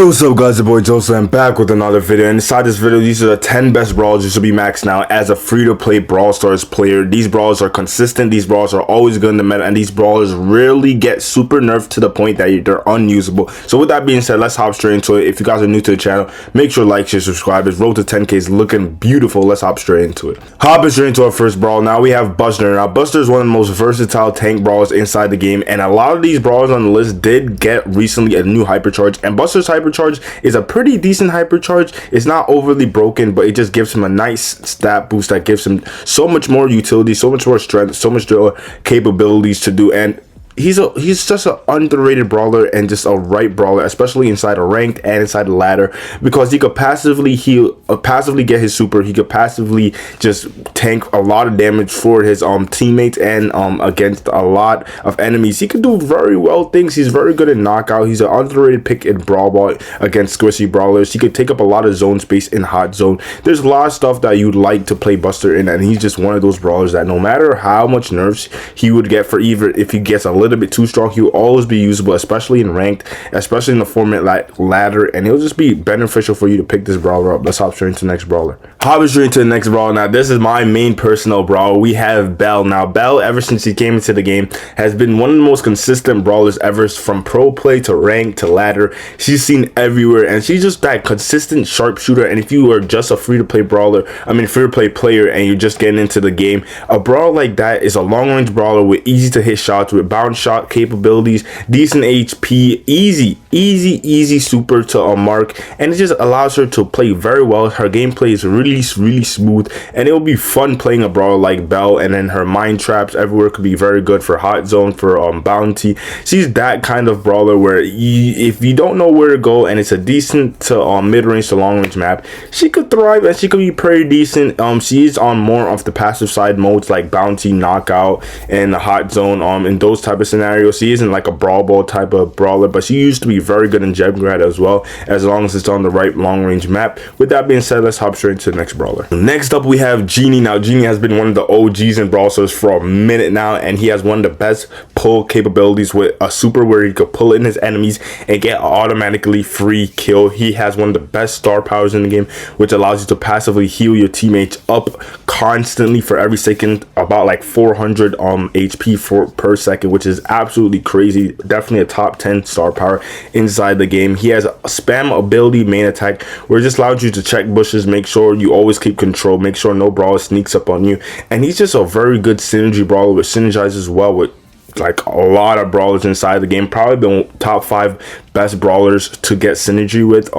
Yo, what's up guys, your boy Joseph. I'm back with another video, and inside this video these are the 10 best brawlers you should be maxed now as a free-to-play Brawl Stars player. These brawlers are consistent, these brawlers are always good in the meta, and these brawlers rarely get super nerfed to the point that they're unusable. So with that being said, let's hop straight into it. If you guys are new to the channel, make sure to like, share, subscribe. This road to 10k is looking beautiful. Let's hop straight into it. Hopping straight into our first brawl. Now we have Buster. Now Buster is one of the most versatile tank brawlers inside the game, and a lot of these brawlers on the list did get recently a new hypercharge, and Buster's hypercharge is a pretty decent hypercharge. It's not overly broken, but it just gives him a nice stat boost that gives him so much more utility, so much more strength, so much capabilities to do. And he's just an underrated brawler and just a right brawler, especially inside a ranked and inside a ladder, because he could passively heal, passively get his super. He could passively just tank a lot of damage for his teammates and against a lot of enemies. He could do very well things. He's very good at knockout. He's an underrated pick in Brawl Ball against squishy brawlers. He could take up a lot of zone space in hot zone. There's a lot of stuff that you'd like to play Buster in, and he's just one of those brawlers that no matter how much nerfs he would get, for even if he gets a little bit too strong, he will always be usable, especially in ranked, especially in the format like ladder, and it'll just be beneficial for you to pick this brawler up. Let's hop straight into the next brawler. Hopping straight into the next brawler. Now this is my main personal brawler. We have Belle. Now Belle, ever since he came into the game, has been one of the most consistent brawlers ever, from pro play to rank to ladder. She's seen everywhere, and she's just that consistent sharpshooter. And if you are just a free-to-play brawler, free-to-play player, and you're just getting into the game, a brawler like that is a long-range brawler with easy to hit shots, with bounce shot capabilities, decent HP, easy super to mark, and it just allows her to play very well. Her gameplay is really smooth, and it will be fun playing a brawler like Belle. And then her mind traps everywhere could be very good for hot zone, for bounty. She's that kind of brawler where if you don't know where to go and it's a decent to mid-range to long-range map, she could thrive and she could be pretty decent. She is on more of the passive side modes like bounty, knockout, and the hot zone. In those type of scenarios, she isn't like a Brawl Ball type of brawler, but she used to be very good in Gemgrad as well, as long as it's on the right long-range map. With that being said, let's hop straight into the next brawler. Next up, we have Genie. Now Genie has been one of the OGs in Brawl Stars for a minute now, and he has one of the best pull capabilities with a super where he could pull in his enemies and get automatically free kill. He has one of the best star powers in the game, which allows you to passively heal your teammates up constantly for every second, about like 400 HP per second, which is absolutely crazy. Definitely a top 10 star power inside the game. He has a spam ability main attack where it just allows you to check bushes, make sure you always keep control, make sure no brawler sneaks up on you. And he's just a very good synergy brawler, which synergizes well with like a lot of brawlers inside the game. Probably the top 5 best brawlers to get synergy with.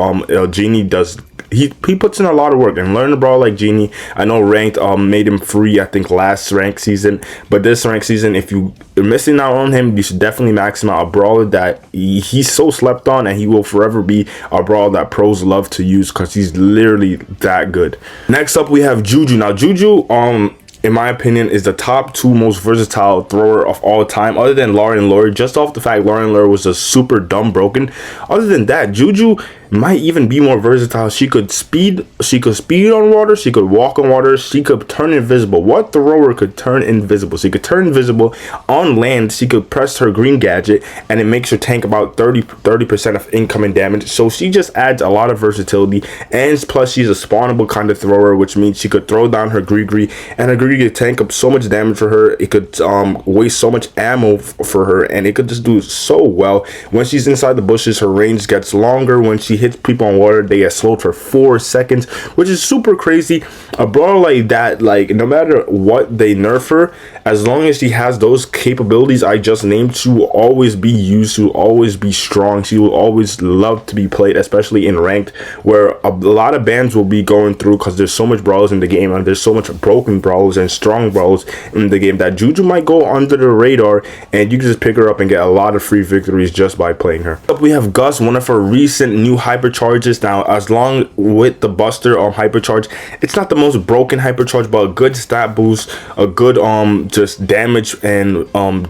Genie does, he puts in a lot of work, and learn to brawl like Genie. I know ranked made him free, I think last rank season, but this rank season, if you're missing out on him, you should definitely max him out. A brawler that he's so slept on, and he will forever be a brawler that pros love to use because he's literally that good. Next up, we have Guju. Now Guju, in my opinion, is the top 2 most versatile thrower of all time, other than Lauren Lure. Just off the fact Lauren Lure was a super dumb broken. Other than that, Guju might even be more versatile. She could speed on water, she could walk on water, she could turn invisible. What thrower could turn invisible? She could turn invisible on land. She could press her green gadget, and it makes her tank about 30% of incoming damage. So she just adds a lot of versatility, and plus she's a spawnable kind of thrower, which means she could throw down her Gree, and her Gree could tank up so much damage for her. It could waste so much ammo for her, and it could just do so well. When she's inside the bushes, her range gets longer. When she hits people on water, they get slowed for 4 seconds, which is super crazy. A brawler like that, like no matter what they nerf her, as long as she has those capabilities I just named, she will always be used, she will always be strong, she will always love to be played, especially in ranked, where a lot of bans will be going through because there's so much brawlers in the game, and there's so much broken brawlers and strong brawlers in the game that Guju might go under the radar, and you can just pick her up and get a lot of free victories just by playing her. Up we have Gus, one of her recent new hypercharges. Now, as long with the Buster hypercharge, it's not the most broken hypercharge, but a good stat boost, a good just damage and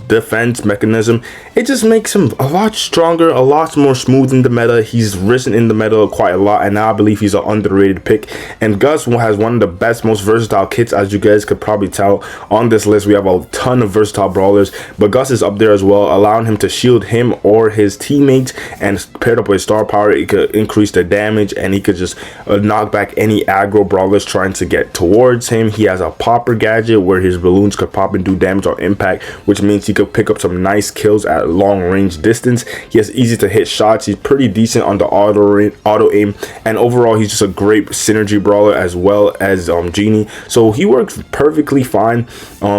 defense mechanism, it just makes him a lot stronger, a lot more smooth in the meta. He's risen in the meta quite a lot, and now I believe he's an underrated pick. And Gus has one of the best, most versatile kits, as you guys could probably tell. On this list we have a ton of versatile brawlers, but Gus is up there as well, allowing him to shield him or his teammates, and paired up with star power, it could increase the damage, and he could just knock back any aggro brawlers trying to get towards him. He has a popper gadget where his balloons could pop and do damage or impact, which means he could pick up some nice kills at long range distance. He has easy to hit shots. He's pretty decent on the auto aim, and overall he's just a great synergy brawler as well as Genie. So he works perfectly fine.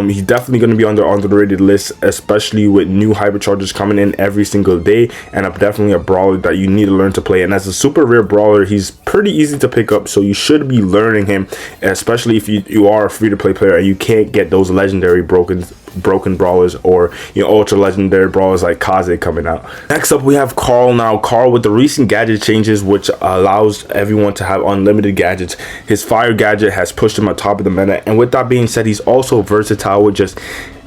He's definitely going to be on the underrated list, especially with new hyperchargers coming in every single day, and definitely a brawler that you need to learn to play. And as a super rare brawler, he's pretty easy to pick up, so you should be learning him, especially if you are a free-to-play player and you can't get those legendary broken brawlers, or ultra legendary brawlers like Kaze coming out. Next up we have Carl. Now Carl, with the recent gadget changes, which allows everyone to have unlimited gadgets, his fire gadget has pushed him on top of the meta. And with that being said, he's also versatile with just,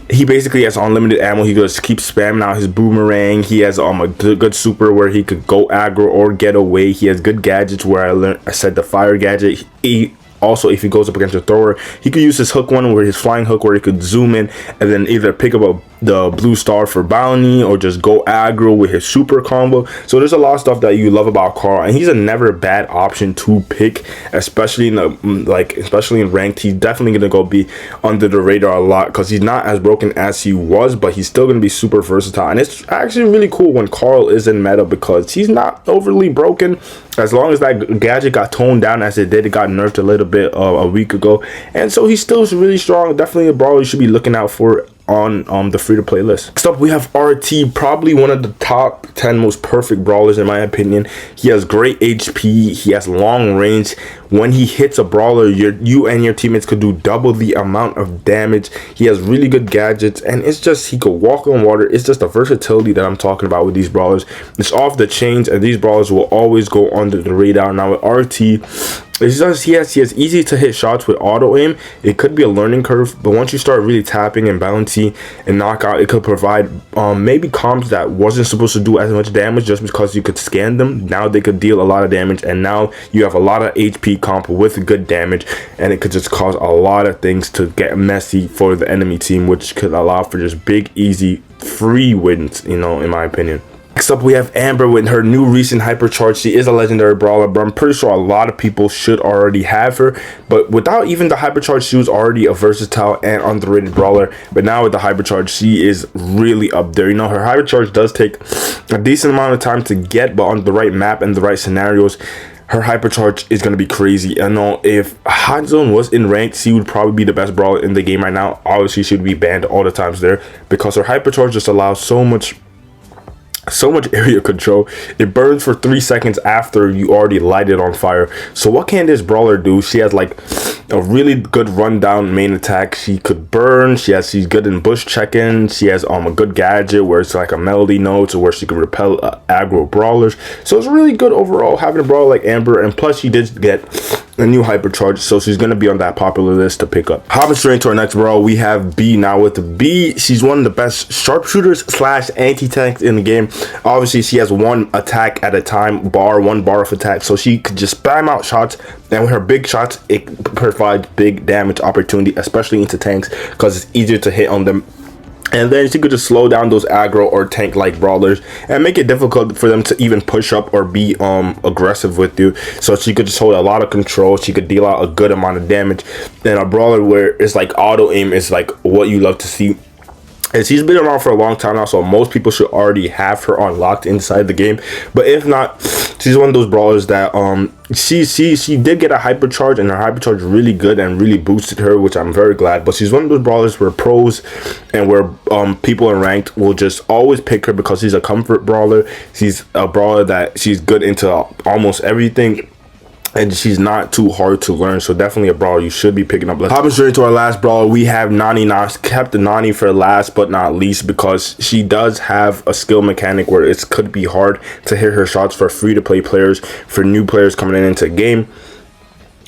he basically has unlimited ammo. He just keeps spamming out his boomerang. He has a good super where he could go aggro or get away. He has good gadgets where I said the fire gadget. Also, if he goes up against a thrower, he could use his hook one, where his flying hook, where he could zoom in and then either pick up the blue star for bounty or just go aggro with his super combo. So there's a lot of stuff that you love about Carl, and he's a never bad option to pick, especially in the especially in ranked. He's definitely gonna go be under the radar a lot because he's not as broken as he was, but he's still gonna be super versatile. And it's actually really cool when Carl is in meta because he's not overly broken. As long as that gadget got toned down as it did, it got nerfed a little bit a week ago, and so he's still really strong. Definitely a brawler you should be looking out for on the free-to-play list. Next up we have RT, probably one of the top 10 most perfect brawlers in my opinion. He has great HP, he has long range. When he hits a brawler, you and your teammates could do double the amount of damage. He has really good gadgets, and it's just, he could walk on water. It's just the versatility that I'm talking about with these brawlers. It's off the chains, and these brawlers will always go under the radar. Now with RT, it's just he has easy to hit shots with auto aim. It could be a learning curve, but once you start really tapping and bounty and knockout, it could provide maybe comps that wasn't supposed to do as much damage just because you could scan them. Now they could deal a lot of damage, and now you have a lot of HP comp with good damage, and it could just cause a lot of things to get messy for the enemy team, which could allow for just big, easy, free wins, in my opinion. Next up we have Amber with her new recent hypercharge. She is a legendary brawler, but I'm pretty sure a lot of people should already have her. But without even the hypercharge, she was already a versatile and underrated brawler. But now with the hypercharge, she is really up there. Her hypercharge does take a decent amount of time to get, but on the right map and the right scenarios, her hypercharge is going to be crazy. I know if Hot Zone was in ranked, she would probably be the best brawler in the game right now. Obviously she would be banned all the times there because her hypercharge just allows so much area control. It burns for 3 seconds after you already light it on fire. So what can this brawler do? She has like a really good rundown main attack. She could burn. She's good in bush check-in. She has a good gadget where it's like a melody note, where she could repel aggro brawlers. So it's really good overall having a brawler like Amber, and plus she did get a new hypercharge, so she's going to be on that popular list to pick up. Hopping straight into our next brawler, we have B. Now with the B, she's one of the best sharpshooters / anti-tanks in the game. Obviously she has one attack at a time, one bar of attack, so she could just spam out shots, and with her big shots it provides big damage opportunity, especially into tanks, because it's easier to hit on them. And then she could just slow down those aggro or tank like brawlers and make it difficult for them to even push up or be aggressive with you. So she could just hold a lot of control. She could deal out a good amount of damage. And a brawler where it's like auto aim is like what you love to see. And she's been around for a long time now, so most people should already have her unlocked inside the game. But if not, she's one of those brawlers that she did get a hypercharge, and her hypercharge really good and really boosted her, which I'm very glad. But she's one of those brawlers where pros and where people in ranked will just always pick her because she's a comfort brawler. She's a brawler that she's good into almost everything, and she's not too hard to learn. So definitely a brawler you should be picking up. Let's hop straight into our last brawler. We have Nani. Now I kept the Nani for last but not least because she does have a skill mechanic where it could be hard to hit her shots for free-to-play players, for new players coming into the game.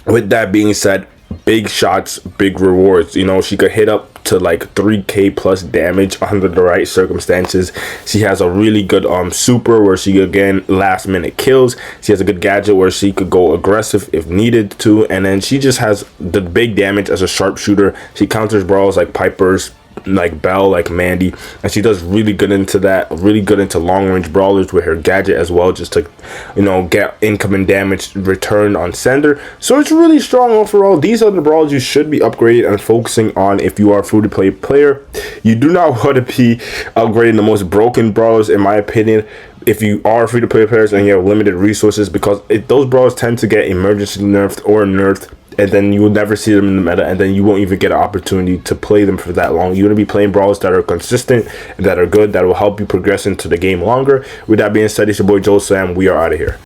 With that being said, big shots, big rewards. She could hit up up to like 3k plus damage under the right circumstances. She has a really good super where she again last minute kills. She has a good gadget where she could go aggressive if needed to, and then she just has the big damage as a sharpshooter. She counters brawls like Pipers, like Belle, like Mandy, and she does really good into that, really good into long range brawlers with her gadget as well, just to, you know, get incoming damage returned on sender. So it's really strong overall. These are the brawlers you should be upgrading and focusing on if you are a free to play player. You do not want to be upgrading the most broken brawlers, in my opinion, if you are free to play players and you have limited resources, because those brawlers tend to get emergency nerfed or nerfed, and then you will never see them in the meta, and then you won't even get an opportunity to play them for that long. You're going to be playing brawlers that are consistent, that are good, that will help you progress into the game longer. With that being said, it's your boy Joe Sam. We are out of here.